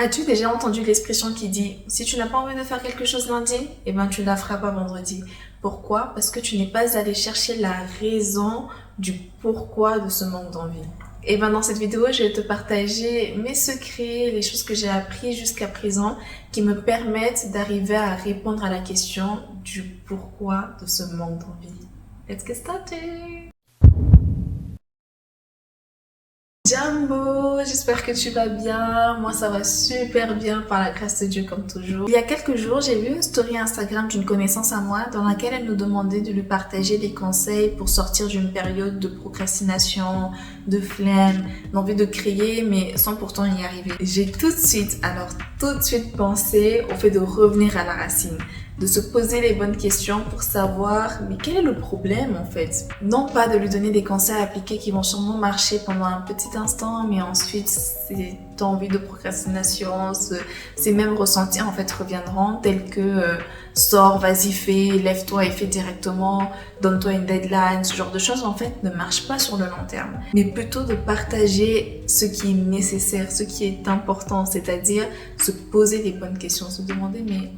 As-tu déjà entendu l'expression qui dit « Si tu n'as pas envie de faire quelque chose lundi, eh ben tu ne la feras pas vendredi ». Pourquoi? Parce que tu n'es pas allé chercher la raison du pourquoi de ce manque d'envie. Et ben dans cette vidéo, je vais te partager mes secrets, les choses que j'ai appris jusqu'à présent qui me permettent d'arriver à répondre à la question du pourquoi de ce manque d'envie. Let's get started! Jumbo, j'espère que tu vas bien. Moi, ça va super bien par la grâce de Dieu comme toujours. Il y a quelques jours, j'ai vu une story Instagram d'une connaissance à moi dans laquelle elle nous demandait de lui partager des conseils pour sortir d'une période de procrastination, de flemme, d'envie de créer, mais sans pourtant y arriver. J'ai tout de suite pensé au fait de revenir à la racine, de se poser les bonnes questions pour savoir mais quel est le problème en fait. Non pas de lui donner des conseils à appliquer qui vont sûrement marcher pendant un petit instant, mais ensuite ces envies de procrastination, ces mêmes ressentis en fait reviendront tels que sors, vas-y fais, lève-toi et fais directement, donne-toi une deadline, ce genre de choses en fait ne marchent pas sur le long terme. Mais plutôt de partager ce qui est nécessaire, ce qui est important, c'est-à-dire se poser les bonnes questions, se demander mais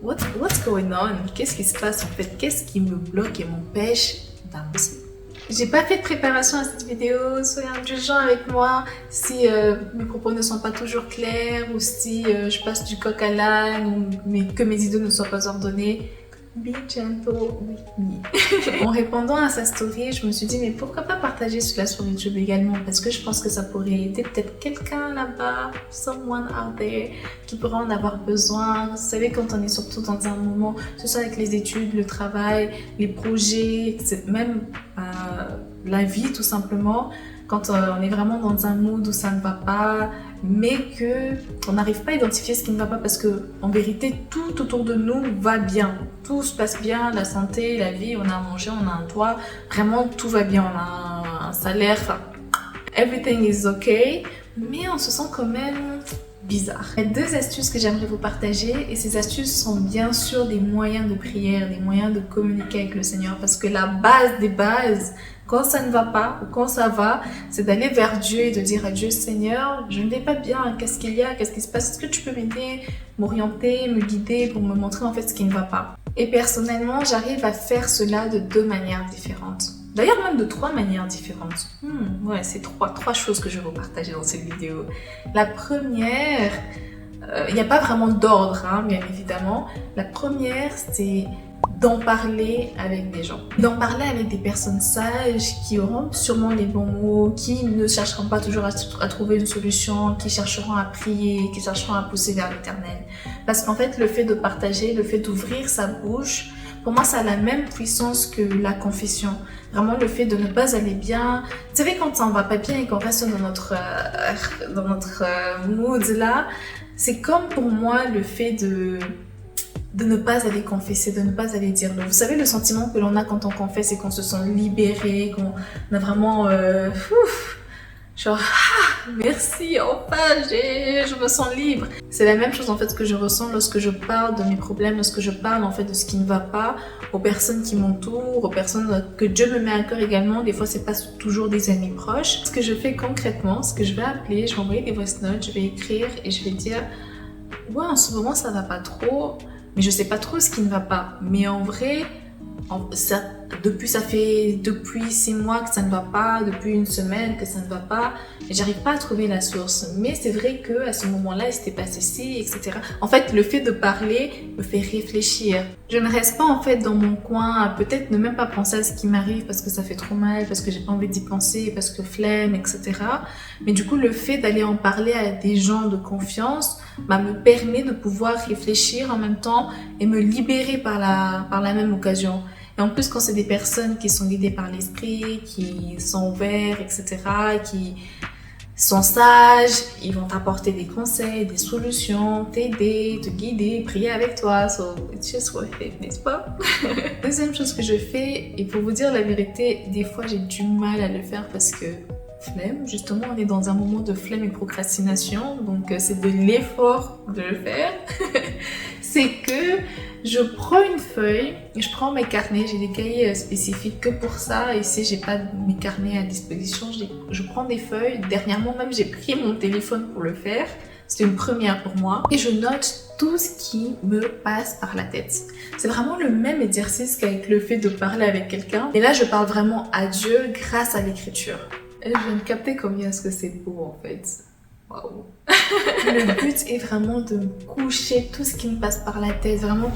what's going on? Qu'est-ce qui se passe en fait? Qu'est-ce qui me bloque et m'empêche d'avancer? J'ai pas fait de préparation à cette vidéo, soyez indulgents avec moi si mes propos ne sont pas toujours clairs ou si je passe du coq à l'âne ou que mes idées ne soient pas ordonnées. Be gentle with me. En répondant à sa story, je me suis dit mais pourquoi pas partager cela sur YouTube également, parce que je pense que ça pourrait aider peut-être quelqu'un là-bas, someone out there qui pourrait en avoir besoin. Vous savez, quand on est surtout dans un moment, que ce soit avec les études, le travail, les projets, même la vie tout simplement, quand on est vraiment dans un mood où ça ne va pas, mais qu'on n'arrive pas à identifier ce qui ne va pas, parce que en vérité tout autour de nous va bien, tout se passe bien, la santé, la vie, on a à manger, on a un toit, vraiment tout va bien, on a un salaire, enfin everything is okay, mais on se sent quand même bizarre. Il y a deux astuces que j'aimerais vous partager, et ces astuces sont bien sûr des moyens de prière, des moyens de communiquer avec le Seigneur, parce que la base des bases, quand ça ne va pas ou quand ça va, c'est d'aller vers Dieu et de dire à Dieu, Seigneur, je ne vais pas bien, qu'est-ce qu'il y a, qu'est-ce qui se passe, est-ce que tu peux m'aider, m'orienter, me guider pour me montrer en fait ce qui ne va pas. Et personnellement, j'arrive à faire cela de deux manières différentes. D'ailleurs même de trois manières différentes. Ouais, c'est trois choses que je vais vous partager dans cette vidéo. La première, il n'y a pas vraiment d'ordre, hein, bien évidemment. La première, c'est d'en parler avec des gens. D'en parler avec des personnes sages qui auront sûrement les bons mots, qui ne chercheront pas toujours à trouver une solution, qui chercheront à prier, qui chercheront à pousser vers l'Éternel. Parce qu'en fait, le fait de partager, le fait d'ouvrir sa bouche, pour moi, ça a la même puissance que la confession. Vraiment, le fait de ne pas aller bien. Vous savez, quand on va pas bien et qu'on reste dans notre mood là, c'est comme pour moi le fait de ne pas aller confesser, de ne pas aller dire non. Vous savez, le sentiment que l'on a quand on confesse et qu'on se sent libéré, qu'on a vraiment genre merci, enfin je me sens libre. C'est la même chose en fait que je ressens lorsque je parle de mes problèmes, lorsque je parle en fait de ce qui ne va pas aux personnes qui m'entourent, aux personnes que Dieu me met à cœur également. Des fois c'est pas toujours des amis proches. Ce que je fais concrètement, ce que je vais appeler, je vais envoyer des voice notes, je vais écrire et je vais dire ouais, en ce moment ça va pas trop, mais je sais pas trop ce qui ne va pas. Mais en vrai, ça fait depuis 6 mois que ça ne va pas, depuis une semaine que ça ne va pas, et j'arrive pas à trouver la source. Mais c'est vrai que à ce moment-là, il s'était passé ci, etc. En fait, le fait de parler me fait réfléchir. Je ne reste pas en fait dans mon coin, peut-être ne même pas penser à ce qui m'arrive parce que ça fait trop mal, parce que j'ai pas envie d'y penser, parce que flemme, etc. Mais du coup, le fait d'aller en parler à des gens de confiance me permet de pouvoir réfléchir en même temps et me libérer par la même occasion. Et en plus, quand c'est des personnes qui sont guidées par l'esprit, qui sont ouverts, etc., qui sont sages, ils vont t'apporter des conseils, des solutions, t'aider, te guider, prier avec toi. So, it's just worth it, n'est-ce pas? Deuxième chose que je fais, et pour vous dire la vérité, des fois j'ai du mal à le faire parce que flemme, justement on est dans un moment de flemme et procrastination, donc c'est de l'effort de le faire. C'est que je prends une feuille, je prends mes carnets, j'ai des cahiers spécifiques que pour ça, et si j'ai pas mes carnets à disposition, je prends des feuilles. Dernièrement même j'ai pris mon téléphone pour le faire, C'était une première pour moi. Et je note tout ce qui me passe par la tête. C'est vraiment le même exercice qu'avec le fait de parler avec quelqu'un. Et là, je parle vraiment à Dieu grâce à l'écriture. Et je viens de capter combien est-ce que c'est beau en fait. Waouh. Le but est vraiment de me coucher tout ce qui me passe par la tête. Vraiment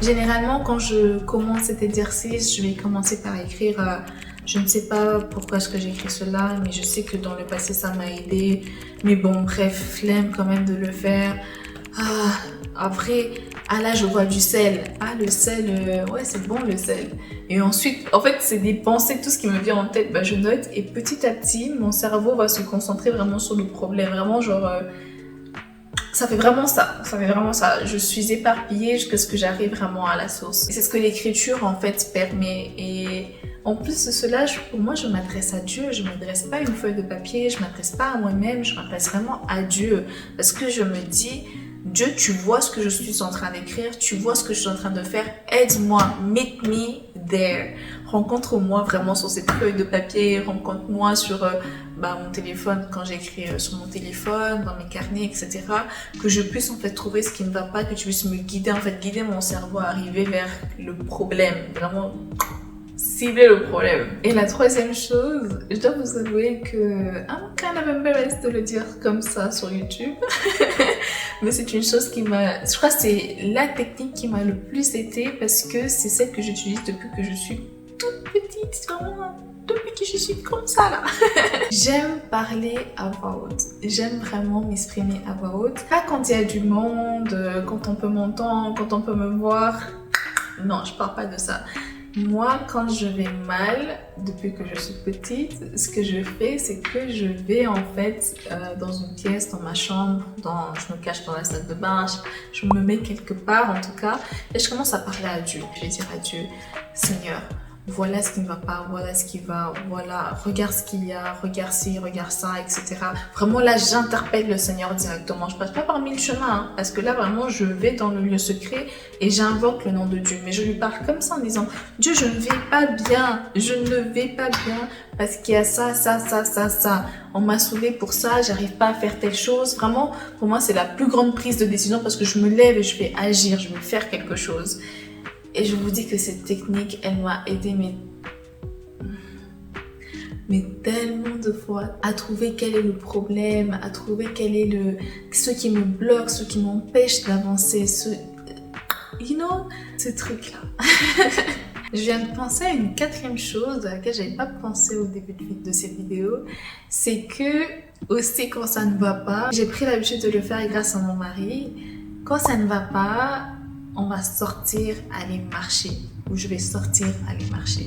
généralement quand je commence cet exercice, je vais commencer par écrire, je ne sais pas pourquoi est-ce que j'écris cela, mais je sais que dans le passé ça m'a aidé. Mais bon, bref, flemme quand même de le faire. Après, là je vois du sel. Le sel, ouais c'est bon le sel. Et ensuite, en fait c'est des pensées, tout ce qui me vient en tête, je note. Et petit à petit, mon cerveau va se concentrer vraiment sur le problème. Vraiment genre, ça fait vraiment ça. Je suis éparpillée jusqu'à ce que j'arrive vraiment à la source. Et c'est ce que l'écriture en fait permet. Et en plus de cela, pour moi, je m'adresse à Dieu. Je ne m'adresse pas à une feuille de papier, je ne m'adresse pas à moi-même, je m'adresse vraiment à Dieu. Parce que je me dis, Dieu, tu vois ce que je suis en train d'écrire, tu vois ce que je suis en train de faire, aide-moi, meet me there. Rencontre-moi vraiment sur cette feuille de papier, rencontre-moi sur mon téléphone, quand j'écris sur mon téléphone, dans mes carnets, etc. Que je puisse en fait trouver ce qui ne va pas, que tu puisses me guider, en fait guider mon cerveau à arriver vers le problème, vraiment cibler le problème. Et la troisième chose, je dois vous avouer que I'm kind of embarrassed de le dire comme ça sur YouTube. Mais c'est une chose qui m'a... Je crois que c'est la technique qui m'a le plus aidé parce que c'est celle que j'utilise depuis que je suis toute petite. Vraiment, depuis que je suis comme ça là. J'aime parler à voix haute. J'aime vraiment m'exprimer à voix haute. Pas quand il y a du monde, quand on peut m'entendre, quand on peut me voir. Non, je parle pas de ça. Moi, quand je vais mal, depuis que je suis petite, ce que je fais, c'est que je vais en fait dans une pièce, dans ma chambre, je me cache dans la salle de bain, je me mets quelque part en tout cas, et je commence à parler à Dieu. Je vais dire à Dieu, Seigneur, voilà ce qui ne va pas, voilà ce qui va, voilà, regarde ce qu'il y a, regarde ci, regarde ça, etc. Vraiment là, j'interpelle le Seigneur directement. Je passe pas par 1000 chemins, parce que là, vraiment, je vais dans le lieu secret et j'invoque le nom de Dieu. Mais je lui parle comme ça en disant, Dieu, je ne vais pas bien, parce qu'il y a ça. On m'a saoulé pour ça, j'arrive pas à faire telle chose. Vraiment, pour moi, c'est la plus grande prise de décision parce que je me lève et je vais agir, je vais faire quelque chose. Et je vous dis que cette technique, elle m'a aidé mais tellement de fois à trouver quel est le problème, à trouver quel est ce qui me bloque, ce qui m'empêche d'avancer, ce truc-là. Je viens de penser à une quatrième chose à laquelle j'avais pas pensé au début de cette vidéo, c'est que aussi quand ça ne va pas, j'ai pris l'habitude de le faire grâce à mon mari. Quand ça ne va pas, on va sortir, aller marcher, ou je vais sortir, aller marcher.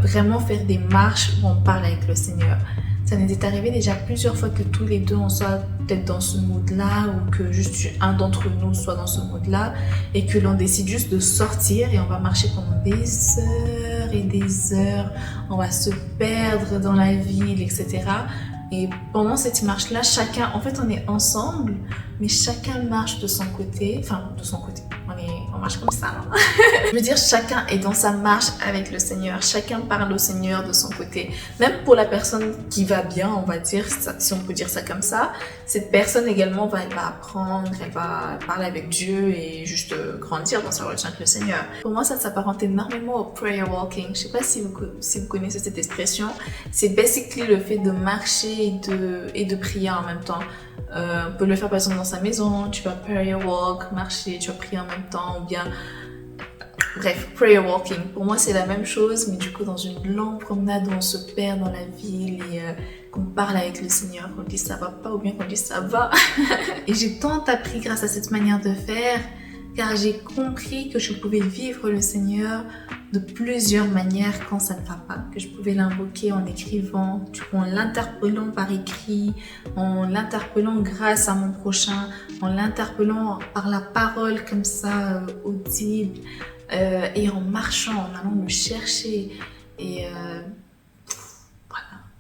Vraiment faire des marches où on parle avec le Seigneur. Ça nous est arrivé déjà plusieurs fois que tous les deux on soit peut-être dans ce mood-là ou que juste un d'entre nous soit dans ce mood-là et que l'on décide juste de sortir et on va marcher pendant des heures et des heures. On va se perdre dans la ville, etc. Et pendant cette marche-là, chacun, en fait on est ensemble, mais chacun marche de son côté, on marche comme ça. Hein. Je veux dire, chacun est dans sa marche avec le Seigneur, chacun parle au Seigneur de son côté. Même pour la personne qui va bien, on va dire, si on peut dire ça comme ça, cette personne également elle va apprendre, elle va parler avec Dieu et juste grandir dans sa relation avec le Seigneur. Pour moi, ça s'apparente énormément au prayer walking. Je sais pas si vous connaissez cette expression. C'est basically le fait de marcher et de prier en même temps. On peut le faire par exemple dans sa maison, tu vas prayer walk, marcher, tu vas prier en même temps, ou bien bref, prayer walking. Pour moi c'est la même chose, mais du coup dans une longue promenade où on se perd dans la ville et qu'on parle avec le Seigneur, qu'on dit ça va pas ou bien qu'on dit ça va. Et j'ai tant appris grâce à cette manière de faire, car j'ai compris que je pouvais vivre le Seigneur de plusieurs manières quand ça ne va pas, que je pouvais l'invoquer en écrivant, en l'interpellant par écrit, en l'interpellant grâce à mon prochain, en l'interpellant par la parole comme ça, audible, et en marchant, en allant me chercher. Et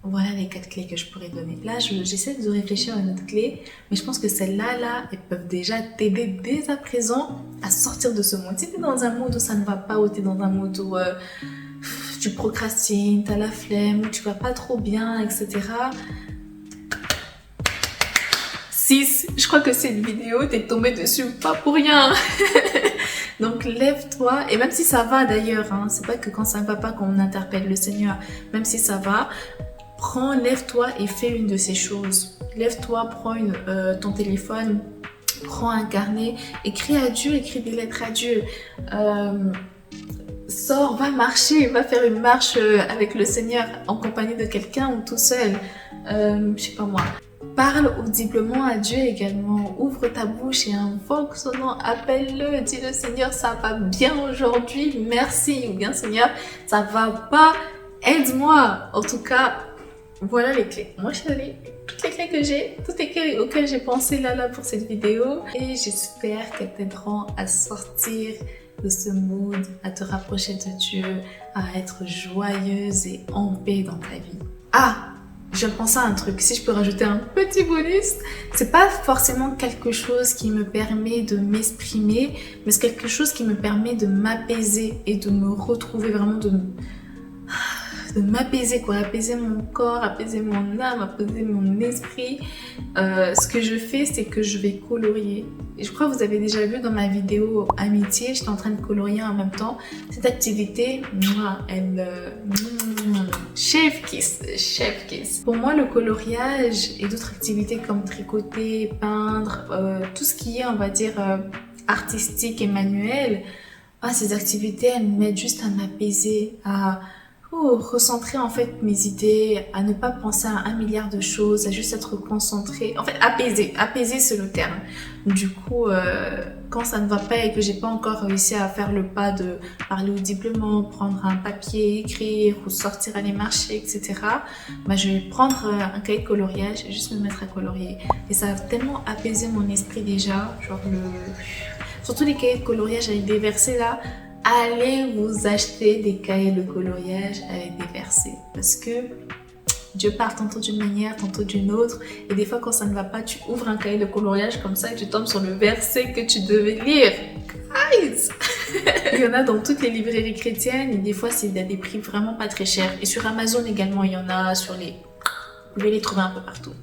voilà les 4 clés que je pourrais donner. Là, j'essaie de réfléchir à une autre clé, mais je pense que celles-là, elles peuvent déjà t'aider dès à présent à sortir de ce mode. Si tu es dans un mode où ça ne va pas, ou tu es dans un mode où tu procrastines, tu as la flemme, ou tu vas pas trop bien, etc. 6. Je crois que cette vidéo, t'es tombé dessus pas pour rien. Donc lève-toi, et même si ça va d'ailleurs, hein, c'est pas que quand ça ne va pas qu'on interpelle le Seigneur, même si ça va, lève-toi et fais une de ces choses. Lève-toi, prends ton téléphone, prends un carnet, écris à Dieu, écris des lettres à Dieu. Sors, va marcher, va faire une marche avec le Seigneur en compagnie de quelqu'un ou tout seul. Je sais pas moi. Parle audiblement à Dieu également. Ouvre ta bouche et invoque son nom. Appelle-le. Dis le Seigneur, ça va bien aujourd'hui. Merci. Ou bien Seigneur, ça va pas. Aide-moi. En tout cas, voilà les clés. Moi, chérie, toutes les clés que j'ai, toutes les clés auxquelles j'ai pensé là pour cette vidéo. Et j'espère qu'elles t'aideront à sortir de ce mood, à te rapprocher de Dieu, à être joyeuse et en paix dans ta vie. Ah! Je pense à un truc, si je peux rajouter un petit bonus, c'est pas forcément quelque chose qui me permet de m'exprimer, mais c'est quelque chose qui me permet de m'apaiser et de me retrouver vraiment, de m'apaiser quoi, apaiser mon corps, apaiser mon âme, apaiser mon esprit. Ce que je fais, c'est que je vais colorier. Et je crois que vous avez déjà vu dans ma vidéo amitié, j'étais en train de colorier en même temps. Cette activité, chef kiss. Pour moi, le coloriage et d'autres activités comme tricoter, peindre, tout ce qui est, on va dire, artistique et manuel, ces activités, elles m'aident juste à m'apaiser, à recentrer en fait mes idées, à ne pas penser à 1 milliard de choses, à juste être concentrée. En fait, apaiser c'est le terme. Du coup, quand ça ne va pas et que j'ai pas encore réussi à faire le pas de parler audiblement, prendre un papier, écrire ou sortir aller marcher, etc., je vais prendre un cahier de coloriage et juste me mettre à colorier. Et ça va tellement apaiser mon esprit déjà, genre surtout les cahiers de coloriage avec des versets là. Allez vous acheter des cahiers de coloriage avec des versets parce que Dieu parle tantôt d'une manière, tantôt d'une autre, et des fois quand ça ne va pas, tu ouvres un cahier de coloriage comme ça et tu tombes sur le verset que tu devais lire. Guys! Il y en a dans toutes les librairies chrétiennes et des fois c'est à des prix vraiment pas très chers, et sur Amazon également il y en a, vous pouvez les trouver un peu partout.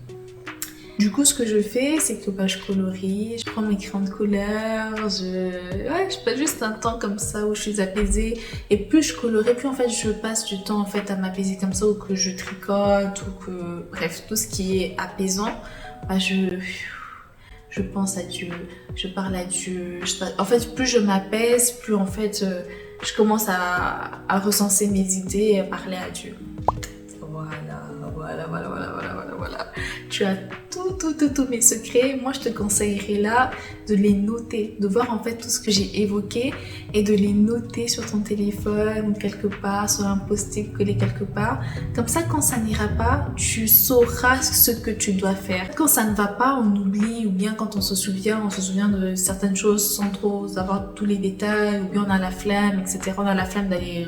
Du coup, ce que je fais, c'est que je colorie, je prends mes crayons de couleur, je passe juste un temps comme ça où je suis apaisée. Et plus je colorie, plus en fait je passe du temps en fait à m'apaiser comme ça, ou que je tricote, ou que bref, tout ce qui est apaisant, je pense à Dieu, je parle à Dieu. En fait, plus je m'apaise, plus en fait je commence à recenser mes idées et à parler à Dieu. Voilà. Tu as tous mes secrets. Moi, je te conseillerais là de les noter, de voir en fait tout ce que j'ai évoqué et de les noter sur ton téléphone ou quelque part, sur un post-it collé quelque part. Comme ça, quand ça n'ira pas, tu sauras ce que tu dois faire. Quand ça ne va pas, on oublie, ou bien quand on se souvient de certaines choses sans trop avoir tous les détails, ou bien on a la flemme, etc. On a la flemme d'aller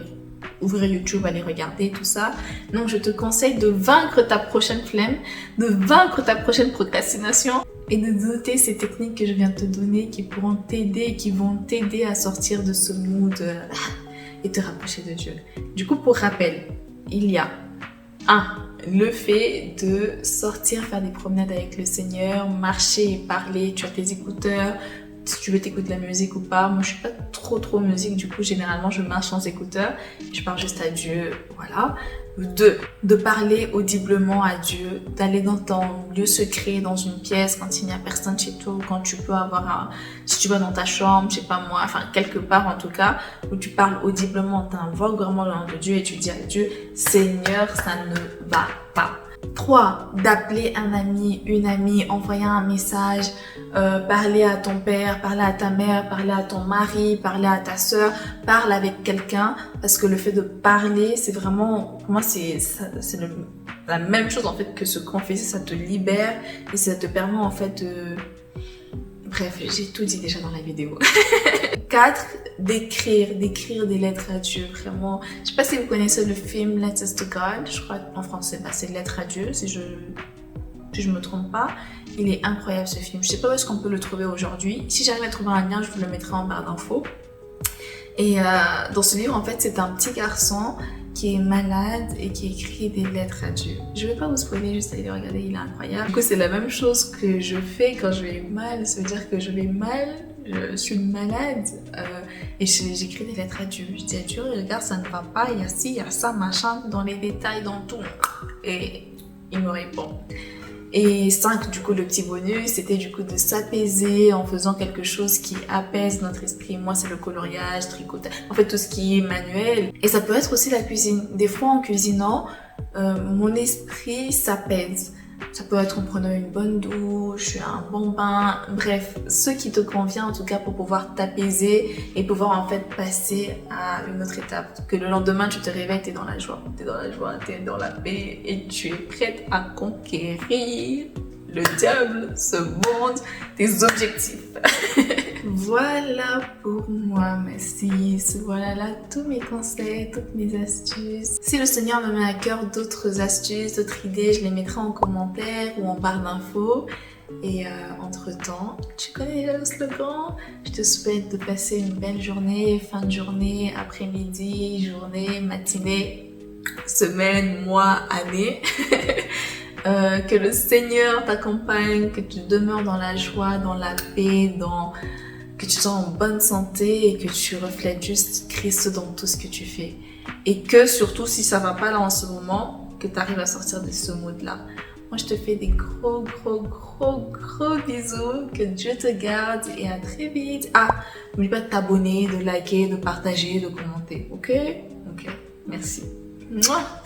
ouvrir YouTube, aller regarder tout ça. Donc je te conseille de vaincre ta prochaine flemme, de vaincre ta prochaine procrastination et de noter ces techniques que je viens de te donner qui pourront t'aider et qui vont t'aider à sortir de ce mood et te rapprocher de Dieu. Du coup, pour rappel, il y a le fait de sortir, faire des promenades avec le Seigneur, marcher et parler. Tu as tes écouteurs, si tu veux t'écouter de la musique ou pas. Moi, je suis pas trop musique, du coup, généralement, je marche sans écouteurs. Je parle juste à Dieu, voilà. 2, de parler audiblement à Dieu, d'aller dans ton lieu secret, dans une pièce, quand il n'y a personne chez toi, ou quand tu peux si tu vas dans ta chambre, je sais pas moi, enfin, quelque part en tout cas, où tu parles audiblement, t'invoques vraiment le nom de Dieu et tu dis à Dieu, Seigneur, ça ne va pas. 3, d'appeler un ami, une amie, envoyer un message, parler à ton père, parler à ta mère, parler à ton mari, parler à ta soeur, parle avec quelqu'un, parce que le fait de parler, c'est vraiment, pour moi, c'est la même chose en fait que se confesser, ça te libère et ça te permet en fait de... Bref, j'ai tout dit déjà dans la vidéo. 4, d'écrire des lettres à Dieu, vraiment. Je sais pas si vous connaissez le film Letters to God, je crois en français, c'est Lettres à Dieu, si je me trompe pas. Il est incroyable ce film. Je sais pas où est-ce qu'on peut le trouver aujourd'hui. Si j'arrive à trouver un lien, je vous le mettrai en barre d'infos. Et dans ce livre, en fait, c'est un petit garçon qui est malade et qui écrit des lettres à Dieu. Je vais pas vous spoiler, juste aller le regarder, il est incroyable. Du coup, c'est la même chose que je fais quand je vais mal. Ça veut dire que je vais mal, je suis malade et j'écris des lettres à Dieu. Je dis à Dieu, regarde, ça ne va pas, il y a ci, il y a ça, machin, dans les détails, dans tout. Et il me répond. Et 5, du coup, le petit bonus, c'était du coup de s'apaiser en faisant quelque chose qui apaise notre esprit. Moi, c'est le coloriage, tricotage, en fait, tout ce qui est manuel. Et ça peut être aussi la cuisine. Des fois, en cuisinant, mon esprit s'apaise. Ça peut être en prenant une bonne douche, un bon bain, bref, ce qui te convient en tout cas pour pouvoir t'apaiser et pouvoir en fait passer à une autre étape. Que le lendemain tu te réveilles, t'es dans la joie, t'es dans la paix et tu es prête à conquérir le diable, ce monde, tes objectifs. Voilà pour moi, merci. Voilà là tous mes conseils, toutes mes astuces. Si le Seigneur me met à cœur d'autres astuces, d'autres idées, je les mettrai en commentaire ou en barre d'infos. Et entre-temps, tu connais déjà le slogan. Je te souhaite de passer une belle journée, fin de journée, après-midi, journée, matinée, semaine, mois, année. Que le Seigneur t'accompagne, que tu demeures dans la joie, dans la paix, que tu sois en bonne santé et que tu reflètes juste Christ dans tout ce que tu fais. Et que surtout, si ça va pas là en ce moment, que tu arrives à sortir de ce mood-là. Moi, je te fais des gros bisous. Que Dieu te garde et à très vite. Ah, n'oublie pas de t'abonner, de liker, de partager, de commenter. Ok? Ok, merci. Mouah.